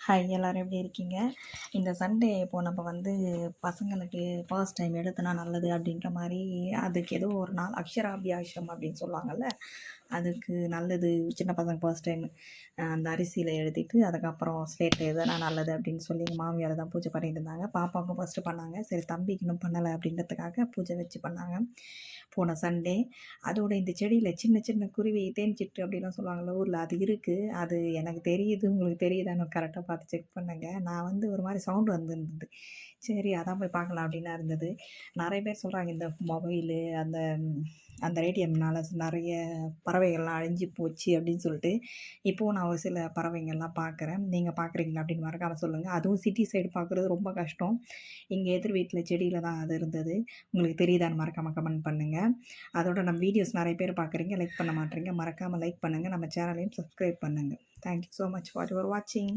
Hi, எல்லோரும் எப்படி இருக்கீங்க? இந்த சண்டே இப்போது நம்ம வந்து பசங்களுக்கு ஃபர்ஸ்ட் டைம் எழுத்துனா நல்லது அப்படின்ற மாதிரி அதுக்கு ஏதோ ஒரு நாள் அக்ஷராபியாசம் அப்படின்னு சொல்லுவாங்கள்ல, அதுக்கு நல்லது சின்ன பசங்க ஃபர்ஸ்ட் டைம் அந்த அரிசியில் எழுதிட்டு அதுக்கப்புறம் ஸ்லேட்டில் எழுதுனா நல்லது அப்படின்னு சொல்லி எங்கள் மாமியார் தான் பூஜை பண்ணிட்டு இருந்தாங்க. பாப்பாவுக்கும் ஃபஸ்ட்டு பண்ணாங்க. சரி, தம்பிக்கு இன்னும் பண்ணலை அப்படின்றதுக்காக பூஜை வச்சு பண்ணாங்க போன சண்டே. அதோட இந்த செடியில் சின்ன சின்ன குருவி தேன்சிட்டு அப்படிலாம் சொல்லுவாங்கள்ல ஊரில், அது இருக்குது. அது எனக்கு தெரியுது, உங்களுக்கு தெரியுதான்னு கரெக்டாக பார்த்து செக் பண்ணுங்க. நான் வந்து ஒரு மாதிரி சவுண்டு வந்துருந்தது. சரி, அதான் போய் பார்க்கலாம் அப்படின்னா இருந்தது. நிறைய பேர் சொல்கிறாங்க இந்த மொபைலு அந்த அந்த ரேடியம்னால நிறைய பறவைகள்லாம் அழிஞ்சு போச்சு அப்படின்னு சொல்லிட்டு. இப்போது நான் ஒரு சில பறவைங்கள்லாம் பார்க்குறேன். நீங்கள் பார்க்குறீங்களா அப்படின்னு மறக்காமல் சொல்லுங்கள். அதுவும் சிட்டி சைடு பார்க்குறது ரொம்ப கஷ்டம். எங்கள் எதிர் வீட்டில் செடியில் தான் அது இருந்தது. உங்களுக்கு தெரியுதான்னு மறக்காமல் கமெண்ட் பண்ணுங்கள். அதோட நம்ம வீடியோஸ் நிறைய பேர் பார்க்குறீங்க, லைக் பண்ண மாட்டேறீங்க. மறக்காமல் லைக் பண்ணுங்கள். நம்ம சேனலையும் சப்ஸ்கிரைப் பண்ணுங்கள். Thank you so much for your வாட்சிங்.